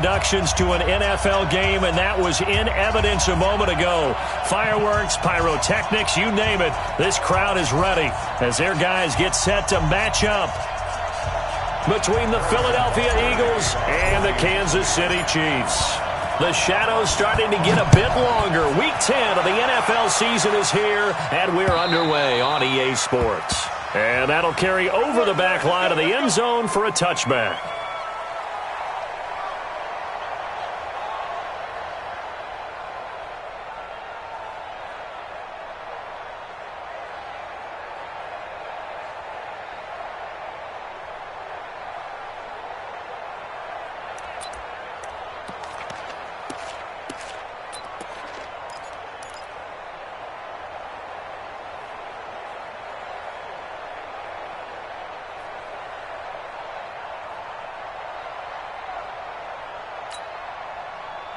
introductions to an NFL game, and that was in evidence a moment ago. Fireworks, pyrotechnics, you name it. This crowd is ready as their guys get set to match up between the Philadelphia Eagles and the Kansas City Chiefs. The shadows starting to get a bit longer. Week 10 of the NFL season is here, and we're underway on EA Sports. And that'll carry over the back line of the end zone for a touchback.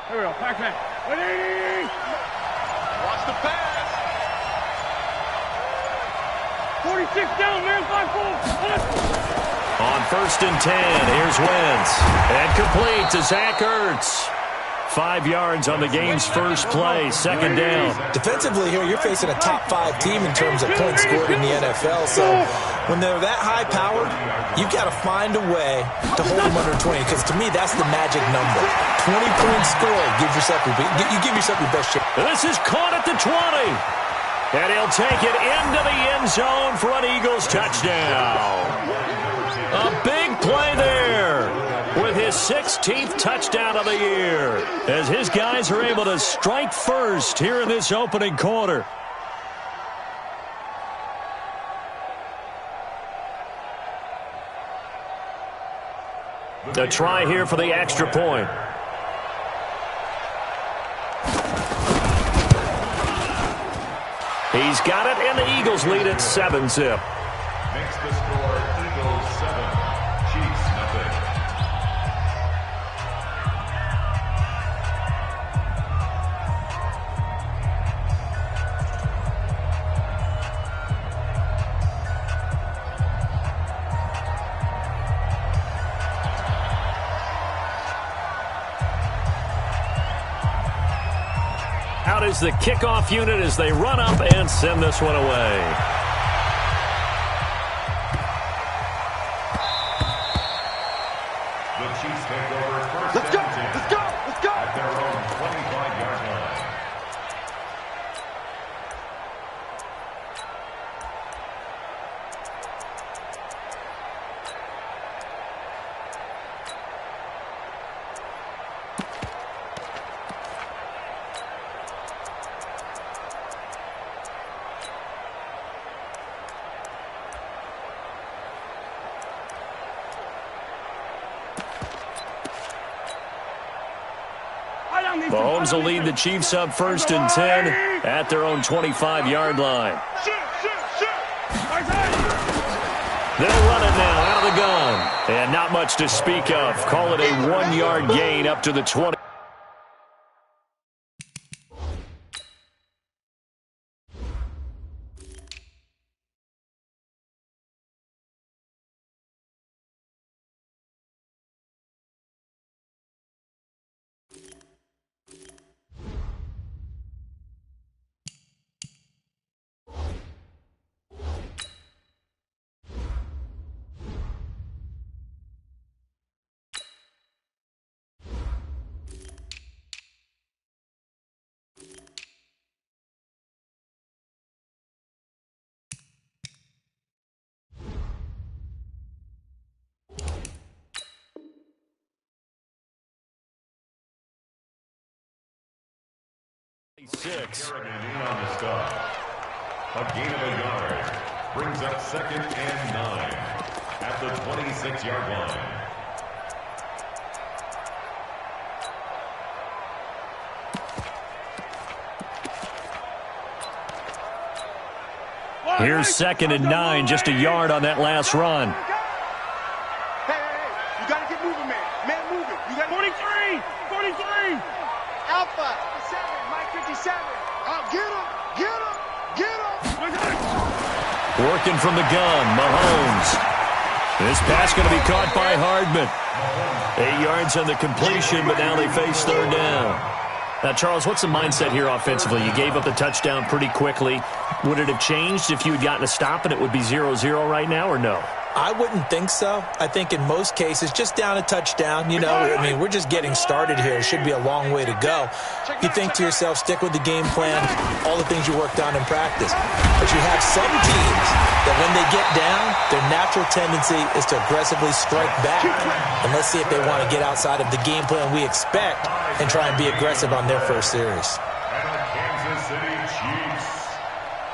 Here we go, back. 180! Watch the pass! 46 down, man, 5-4! On 1st and 10, here's Wentz. And complete to Zach Ertz. 5 yards on the game's first play, 2nd down. Defensively here, you're facing a top-5 team in terms of points scored in the NFL, so when they're that high-powered, you've got to find a way to hold them under 20, because to me, that's the magic number. 20 points scored, give yourself your best shot. This is caught at the 20. And he'll take it into the end zone for an Eagles touchdown. A big play there with his 16th touchdown of the year, as his guys are able to strike first here in this opening quarter. A try here for the extra point. He's got it, and the Eagles lead at 7-zip. Makes the score Eagles 7, Chiefs nothing. Out is the kickoff unit as they run up and send this one away. The Chiefs take over first down at their own 25-yard line. Mahomes will lead the Chiefs up 1st and 10 at their own 25-yard line. They'll run it now out of the gun. And not much to speak of. Call it a 1-yard gain up to the 20. Carrigan on the stop. A gain of a yard brings up 2nd and 9 at the 26-yard line. Here's 2nd and 9, just a yard on that last run. Hey, you got to get moving, man. Man, moving. You got 43. Alpha, 7, Mike 57. Get him. Working from the gun, Mahomes. This pass going to be caught by Hardman. 8 yards on the completion, but now they face third down. Now, Charles, what's the mindset here offensively? You gave up the touchdown pretty quickly. Would it have changed if you had gotten a stop and it would be 0-0 right now, or no? I wouldn't think so. I think in most cases, just down a touchdown, we're just getting started here. It should be a long way to go. You think to yourself, stick with the game plan, all the things you worked on in practice. But you have some teams that when they get down, their natural tendency is to aggressively strike back. And let's see if they want to get outside of the game plan we expect and try and be aggressive on their first series. And the Kansas City Chiefs,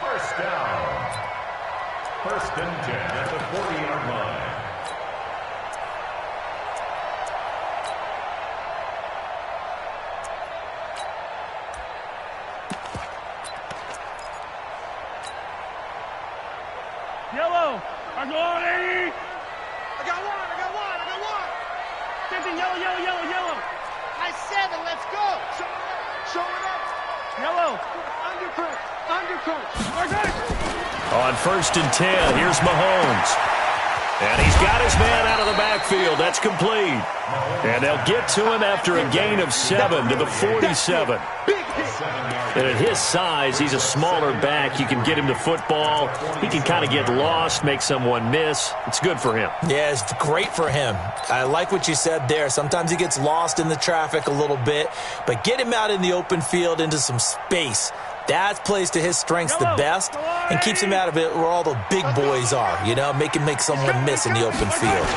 first down. First and 10 at the 40-yard line. Yellow. I'm going, 80. I got one. Same thing, yellow. High 7, let's go. Show it up. Yellow. Undercut. On first and 10, here's Mahomes. And he's got his man out of the backfield. That's complete. And they'll get to him after a gain of 7 to the 47. And at his size, he's a smaller back. You can get him to football. He can kind of get lost, make someone miss. It's good for him. Yeah, it's great for him. I like what you said there. Sometimes he gets lost in the traffic a little bit, but get him out in the open field into some space. That plays to his strengths the best and keeps him out of it where all the big boys are, make someone miss in the open field.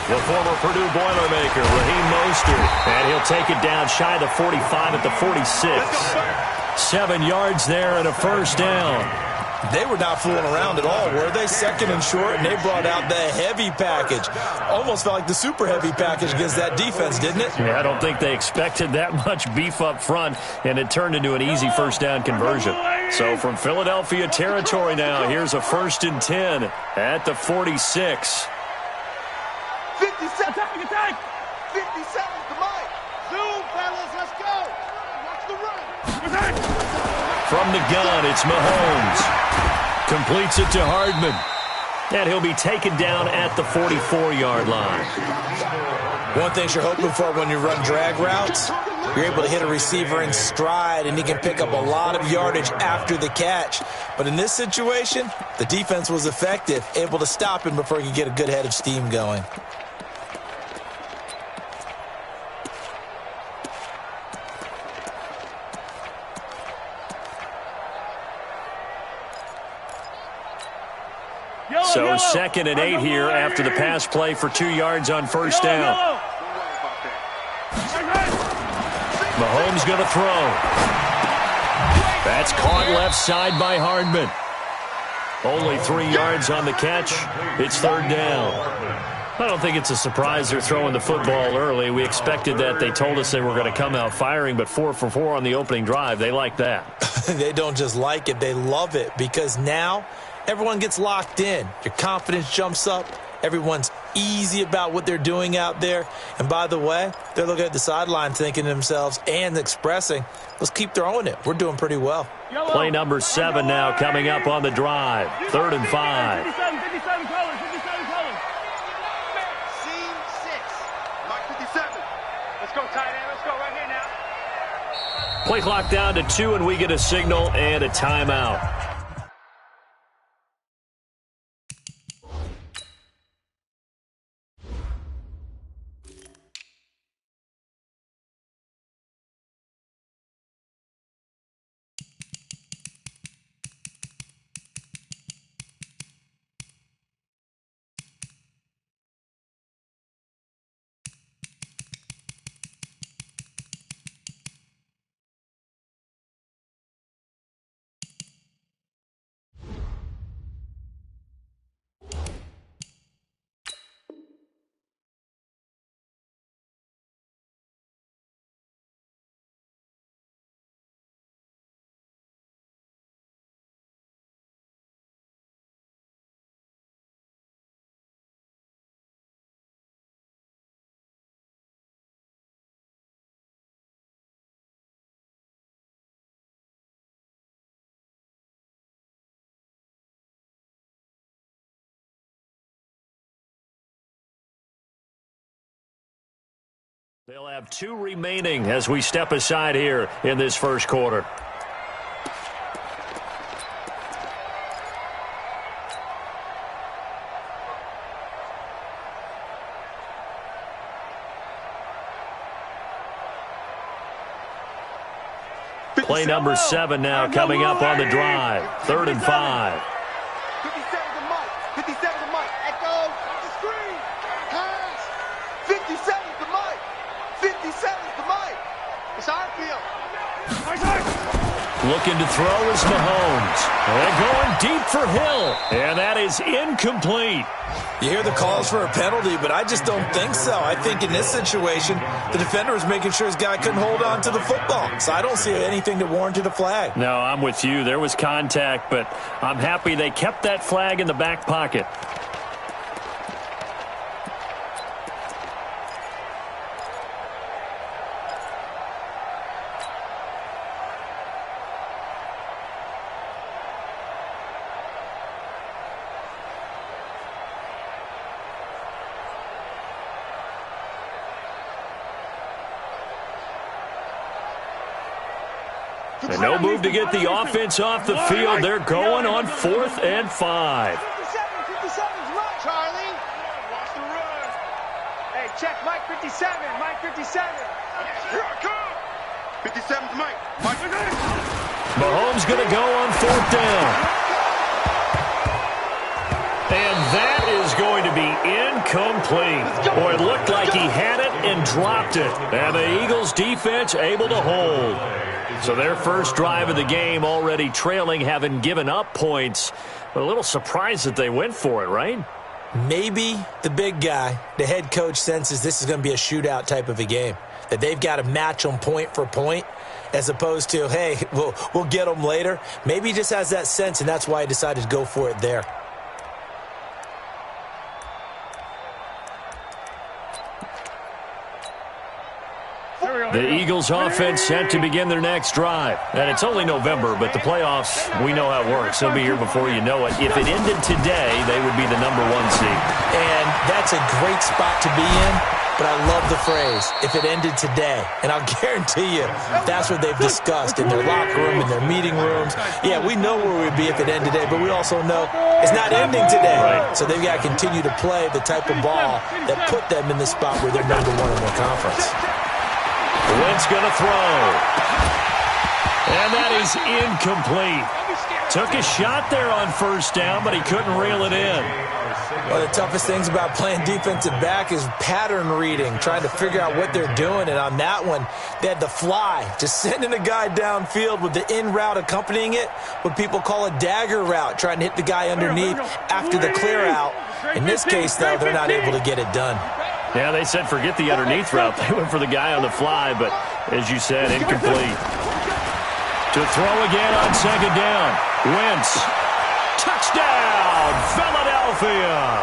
The former Purdue Boilermaker, Raheem Mostert, and he'll take it down shy of the 45 at the 46. 7 yards there and a first down. They were not fooling around at all, were they? Second and short, and they brought out the heavy package. Almost felt like the super heavy package against that defense, didn't it? Yeah, I don't think they expected that much beef up front, and it turned into an easy first down conversion. So from Philadelphia territory now, here's a first and 10 at the 46. 50 seconds. Attack. 50 seconds, come on. Zoom, fellas, let's go. Watch the run. From the gun, it's Mahomes. Completes it to Hardman. And he'll be taken down at the 44-yard line. One thing you're hoping for when you run drag routes, you're able to hit a receiver in stride, and he can pick up a lot of yardage after the catch. But in this situation, the defense was effective, able to stop him before he could get a good head of steam going. So second and 8 here after the pass play for 2 yards on first down. Mahomes going to throw. That's caught left side by Hardman. Only 3 yards on the catch. It's third down. I don't think it's a surprise they're throwing the football early. We expected that. They told us they were going to come out firing, but 4 for 4 on the opening drive. They like that. They don't just like it. They love it because now everyone gets locked in. Your confidence jumps up. Everyone's easy about what they're doing out there. And by the way, they're looking at the sideline thinking to themselves and expressing, let's keep throwing it. We're doing pretty well. Play number 7 now coming up on the drive. 3rd and 5. 57 colors. Scene 6. Mark 57. Let's go, tight end. Let's go right here now. Play clock down to 2, and we get a signal and a timeout. They'll have 2 remaining as we step aside here in this first quarter. Play number 7 now coming up on the drive. 3rd and 5. 57 to Mike. 57 to Mike. Echo. The screen. Pass. 57 to Mike. 57 to Mike. It's our field. Looking to throw is Mahomes. And going deep for Hill. And that is incomplete. You hear the calls for a penalty, but I just don't think so. I think in this situation, the defender was making sure his guy couldn't hold on to the football. So I don't see anything that warranted a flag. No, I'm with you. There was contact, but I'm happy they kept that flag in the back pocket. And no move to get the offense off the field. They're going on 4th and 5. 57's Mike. Charlie. Watch the run. Hey, check Mike 57. Mike 57. Here I come. 57's Mike. Mike. Mahomes going to go on 4th down. And that is going to be incomplete. Boy, it looked like he had it and dropped it. And the Eagles defense able to hold. So their first drive of the game already trailing, having given up points. But a little surprised that they went for it, right? Maybe the big guy, the head coach, senses this is going to be a shootout type of a game. That they've got to match them point for point as opposed to, hey, we'll get them later. Maybe he just has that sense, and that's why he decided to go for it there. The Eagles offense set to begin their next drive. And it's only November, but the playoffs, we know how it works. They'll be here before you know it. If it ended today, they would be the #1 seed. And that's a great spot to be in, but I love the phrase, if it ended today. And I'll guarantee you that's what they've discussed in their locker room, in their meeting rooms. Yeah, we know where we'd be if it ended today, but we also know it's not ending today. Right. So they've got to continue to play the type of ball that put them in the spot where they're #1 in their conference. Wentz going to throw. And that is incomplete. Took a shot there on 1st down, but he couldn't reel it in. One of the toughest things about playing defensive back is pattern reading, trying to figure out what they're doing. And on that one, they had the fly, just sending a guy downfield with the in route accompanying it, what people call a dagger route, trying to hit the guy underneath after the clear out. In this case, though, they're not able to get it done. Yeah, they said forget the underneath route. They went for the guy on the fly, but as you said, incomplete. To throw again on 2nd down. Wentz. Touchdown, Philadelphia.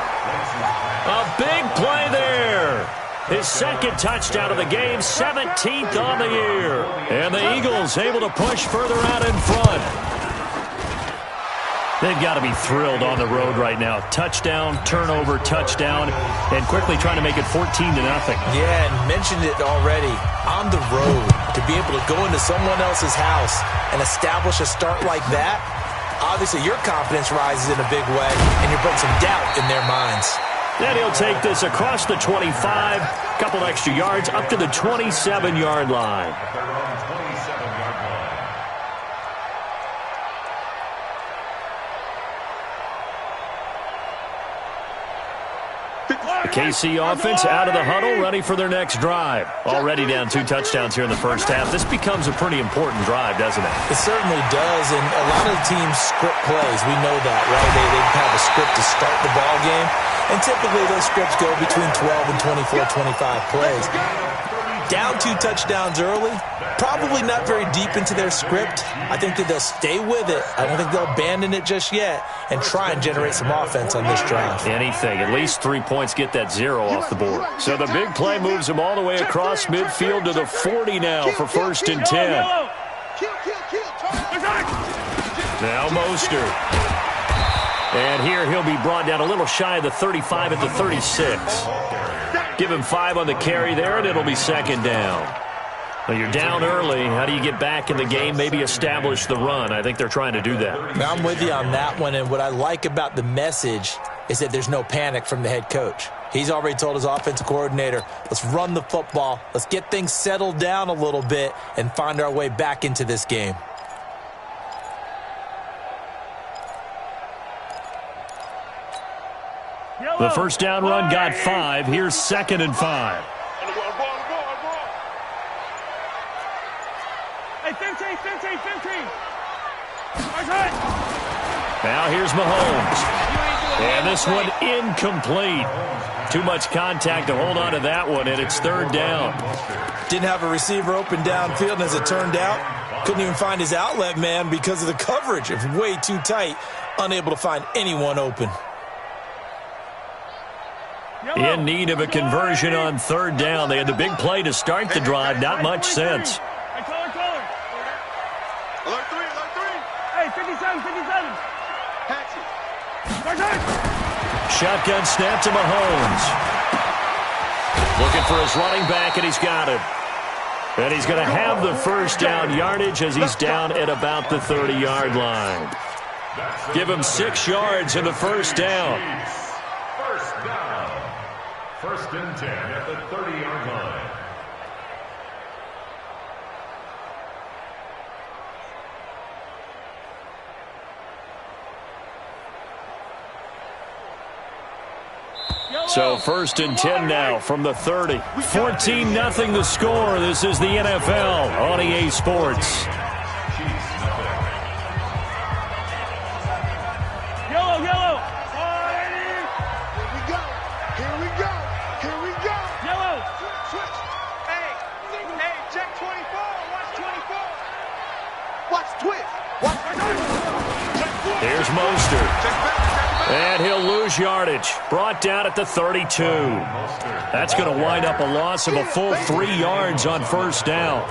A big play there. His 2nd touchdown of the game, 17th on the year. And the Eagles able to push further out in front. They've got to be thrilled on the road right now. Touchdown, turnover, touchdown, and quickly trying to make it 14-0. Yeah, and mentioned it already. On the road, to be able to go into someone else's house and establish a start like that, obviously your confidence rises in a big way, and you bring some doubt in their minds. Then he'll take this across the 25, couple extra yards, up to the 27-yard line. The KC offense out of the huddle, ready for their next drive. Already down 2 touchdowns here in the first half. This becomes a pretty important drive, doesn't it? It certainly does, and a lot of the teams script plays. We know that, right? They have a script to start the ball game, and typically those scripts go between 12 and 24, 25 plays. Down 2 touchdowns early, probably not very deep into their script. I think that they'll stay with it. I don't think they'll abandon it just yet and try and generate some offense on this drive. Anything. At least 3 points, get that 0 off the board. So the big play moves them all the way across midfield to the 40 now for 1st and 10. Now Mostert. And here he'll be brought down a little shy of the 35 at the 36. Give him 5 on the carry there, and it'll be second down. Well, you're down early. How do you get back in the game, maybe establish the run? I think they're trying to do that. I'm with you on that one, and what I like about the message is that there's no panic from the head coach. He's already told his offensive coordinator, let's run the football, let's get things settled down a little bit and find our way back into this game. The first down run got 5. Here's 2nd and 5. Hey, 15. Now here's Mahomes. And this one incomplete. Too much contact to hold on to that one, and it's 3rd down. Didn't have a receiver open downfield, and as it turned out, couldn't even find his outlet man because of the coverage. It was way too tight, unable to find anyone open. In need of a conversion on 3rd down. They had the big play to start the drive. Not much sense. Alert 3. Hey, 57. Shotgun snap to Mahomes. Looking for his running back, and he's got it. And he's going to have the first down yardage as he's down at about the 30-yard line. Give him 6 yards in the first down. First down. 1st and 10 at the 30-yard line. So 1st and 10 now from the 30. 14-0 the score. This is the NFL on EA Sports. Yellow. Here we go. Yellow. Switch. Hey, check 24. Watch 24. Watch twitch. Here's Mostert. And he'll lose yardage. Brought down at the 32. That's going to wind up a loss of a full 3 yards on 1st down.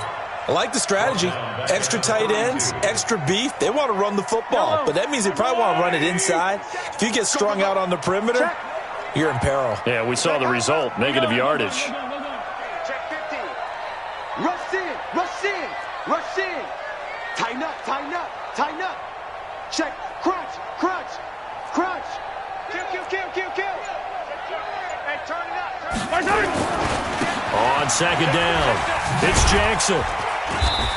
I like the strategy. Extra tight ends, extra beef. They want to run the football, but that means they probably want to run it inside. If you get strung out on the perimeter, you're in peril. Yeah, we saw the result. Negative yardage. Check 15. Rush in. Tighten up. Check. Crunch. Kill. Hey, turn it up. On 2nd down, it's Jackson.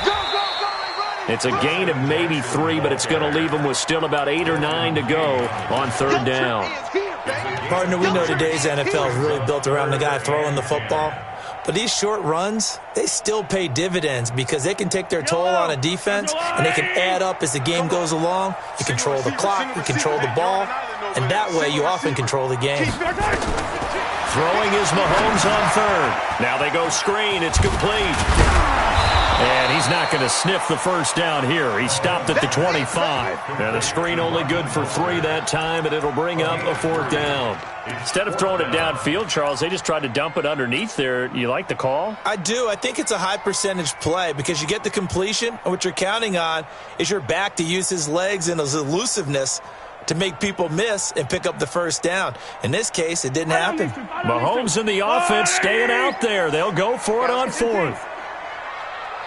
Go. It's a gain of maybe 3, but it's going to leave them with still about 8 or 9 to go on 3rd down. Partner, we know today's NFL is really built around the guy throwing the football. But these short runs, they still pay dividends because they can take their toll on a defense, and they can add up as the game goes along. You control the clock, you control the ball, and that way you often control the game. Throwing is Mahomes on 3rd. Now they go screen. It's complete. And he's not going to sniff the first down here. He stopped at the 25. And the screen only good for 3 that time, and it'll bring up a 4th down. Instead of throwing it downfield, Charles, they just tried to dump it underneath there. You like the call? I do. I think it's a high percentage play because you get the completion, and what you're counting on is your back to use his legs and his elusiveness to make people miss and pick up the first down. In this case, it didn't happen. Mahomes and the offense staying out there. They'll go for it on 4th.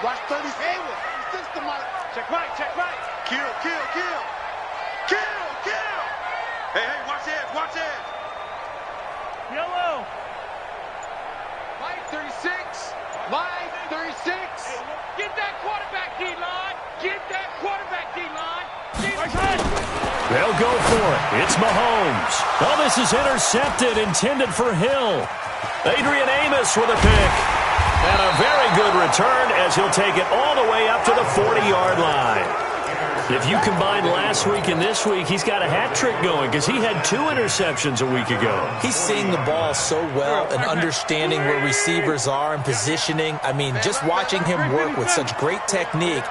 Watch 30 seconds. System, Mike. Check right. Kill. Hey, watch edge. Yellow. Mike 36. Get that quarterback, D-line. They'll go for it. It's Mahomes. Oh, this is intercepted, intended for Hill. Adrian Amos with a pick. And a very good return as he'll take it all the way up to the 40-yard line. If you combine last week and this week, he's got a hat trick going because he had 2 interceptions a week ago. He's seeing the ball so well and understanding where receivers are and positioning. I mean, just watching him work with such great technique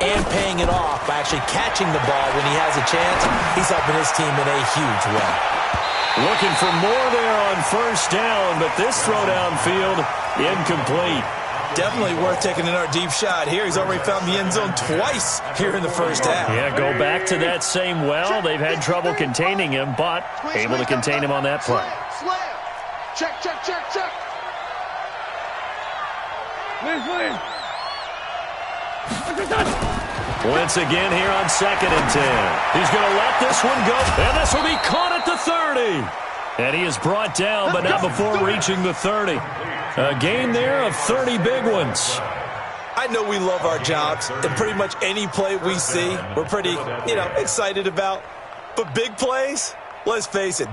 and paying it off by actually catching the ball when he has a chance, he's helping his team in a huge way. Looking for more there on 1st down, but this throw downfield, incomplete. Definitely worth taking another deep shot here. He's already found the end zone twice here in the first half. Yeah, go back to that same well. They've had trouble containing him, but able to contain him on that play. Slam. Check. Once again here on 2nd and 10. He's going to let this one go, and this will be caught at the 30. And he is brought down, but not before reaching the 30. A gain there of 30 big ones. I know we love our jobs, and pretty much any play we see, we're pretty, excited about. But big plays, let's face it,